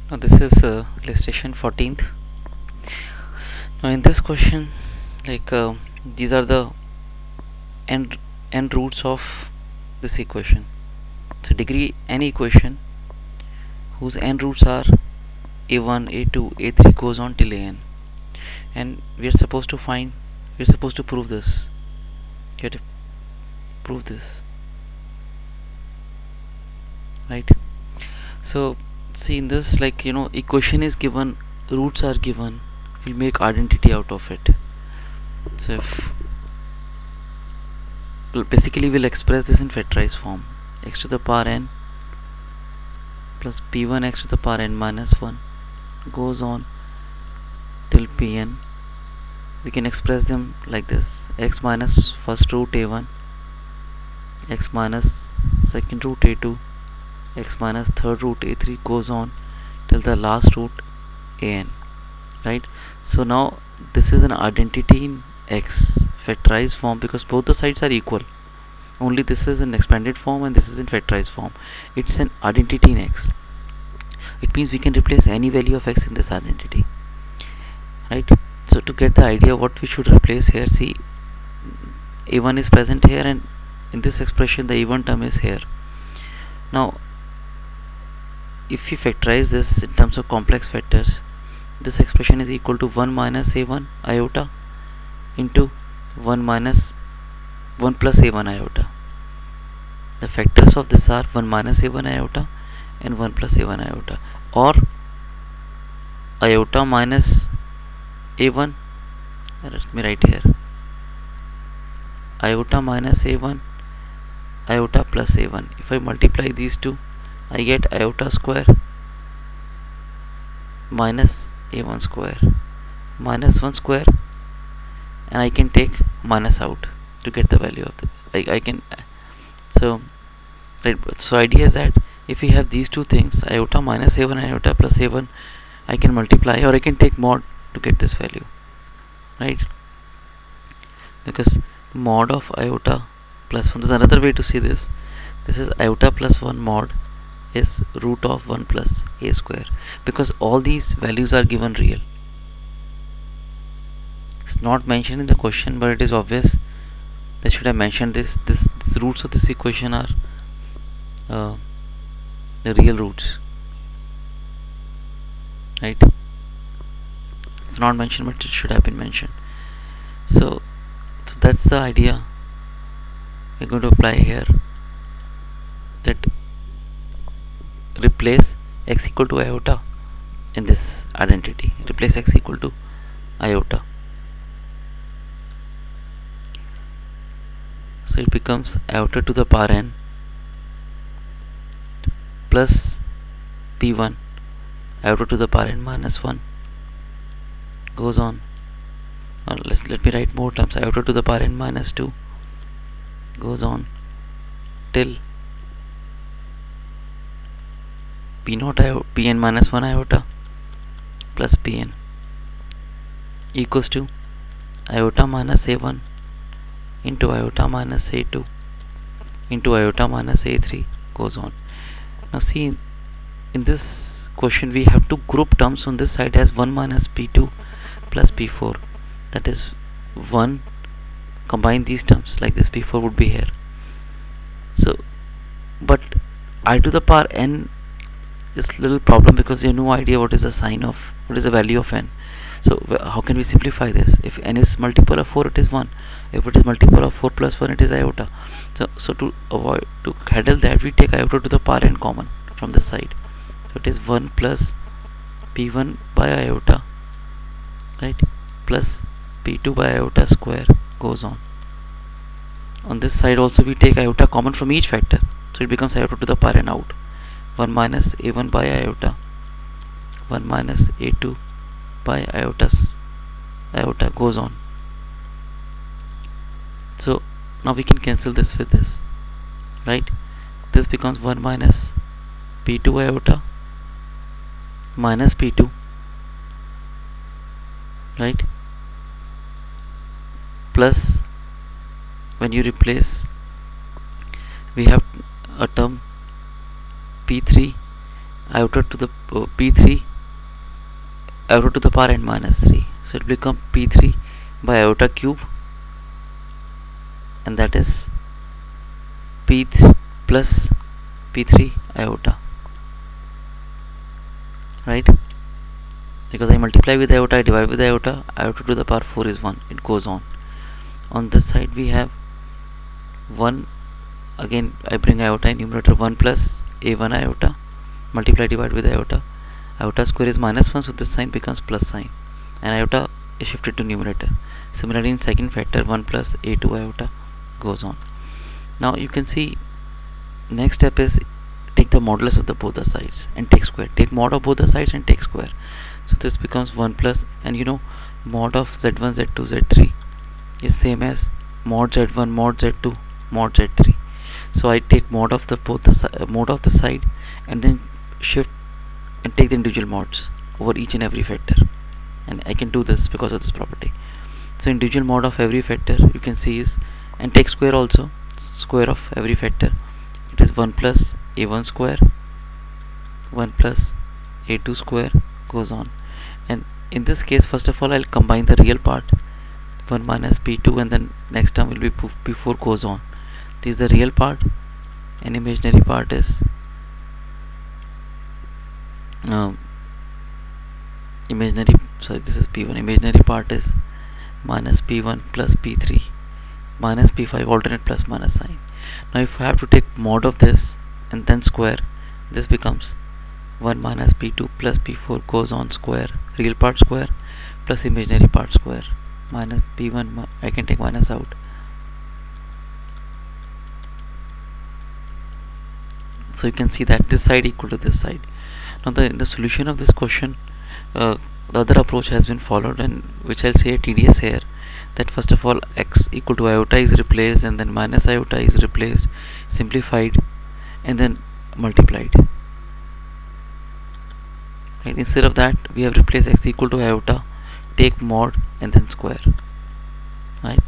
Now this is illustration 14th. Now in this question, these are the end roots of this equation. So degree n equation whose n roots are a1, a2, a3 goes on till an, and we're supposed to prove this. You have to prove this, right? So see, in this, equation is given, roots are given, we'll make identity out of it. So basically we'll express this in factorized form. X to the power n plus p1 x to the power n minus 1 goes on till pn. We can express them like this: x minus first root a1, x minus second root a2, x minus third root a3 goes on till the last root an, right? So now this is an identity in x factorized form because both the sides are equal. Only this is in expanded form and this is in factorized form. It's an identity in x. It means we can replace any value of x in this identity, right? So to get the idea what we should replace here, see, a1 is present here, and in this expression the a1 term is here. Now if we factorize this in terms of complex factors, this expression is equal to 1 minus a1 iota into 1 minus 1 plus a1 iota. The factors of this are 1 minus a1 iota and 1 plus a1 iota, or iota minus a1, let me write here, iota minus a1, iota plus a1. If I multiply these two, I get iota square minus a1 square minus 1 square, and I can take minus out to get the value of the, I can, so right. So idea is that if we have these two things, iota minus a1 and iota plus a1, I can multiply or I can take mod to get this value, right? Because mod of iota plus 1, there's another way to see this. This is iota plus 1 mod is root of 1 plus a square, because all these values are given real. It's not mentioned in the question, but it is obvious that should have mentioned this. These roots of this equation are the real roots, right? It's not mentioned, but it should have been mentioned. So that's the idea we're going to apply here, that replace x equal to iota in this identity. Replace x equal to iota. So it becomes iota to the power n plus p1 iota to the power n minus 1 goes on. Let me write more terms. Iota to the power n minus 2 goes on till p0 pn minus 1 iota plus pn equals to iota minus a1 into iota minus a2 into iota minus a3 goes on. Now see, in this question we have to group terms on this side as 1 minus p2 plus p4, that is 1, combine these terms like this, p4 would be here. So but I to the power n is a little problem because you have no idea what is the sign of, what is the value of n. So how can we simplify this? If n is multiple of 4, it is 1. If it is multiple of 4 plus 1, it is iota. So to handle that, we take iota to the power n common from this side. So it is 1 plus p1 by iota, right, plus p2 by iota square goes on. On this side also we take iota common from each factor, so it becomes iota to the power n out. 1 minus a1 by iota, 1 minus a2 by iota goes on. So now we can cancel this with this, right? This becomes 1 minus p2 iota minus p2, right, plus when you replace, we have a term p3 iota to the p3 iota to the power n minus 3. So it will become p3 by iota cube, and that is p plus p3 iota, right? Because I multiply with iota, I divide with iota, iota to the power 4 is 1. It goes on. On this side we have 1. Again I bring iota in numerator, 1 plus a1 iota, multiply divide with iota. Iota square is minus 1, so this sign becomes plus sign, and iota is shifted to numerator. Similarly in second factor, 1 plus a2 iota goes on. Now you can see next step is take the modulus of the both the sides and take square. Take mod of both the sides and take square. So this becomes 1 plus, and you know, mod of z1 z2 z3 is same as mod z1 mod z2 mod z3. So I take mod of the mod of the side, and then shift and take the individual mods over each and every factor, and I can do this because of this property. So individual mod of every factor you can see is, and take square also, square of every factor, it is 1 plus a1 square, 1 plus a2 square goes on. And in this case, first of all, I'll combine the real part, 1 minus p2, and then next term will be p4 goes on. This is the real part, and imaginary part is this is p1. Imaginary part is minus p1 plus p3 minus p5, alternate plus minus sign. Now if I have to take mod of this and then square, this becomes 1 minus p2 plus p4 goes on square, real part square, plus imaginary part square, minus p1, I can take minus out. So you can see that this side equal to this side. Now in the solution of this question, the other approach has been followed, and which I'll say tedious here, that first of all x equal to iota is replaced, and then minus iota is replaced, simplified, and then multiplied. Right? Instead of that, we have replaced x equal to iota, take mod, and then square. Right?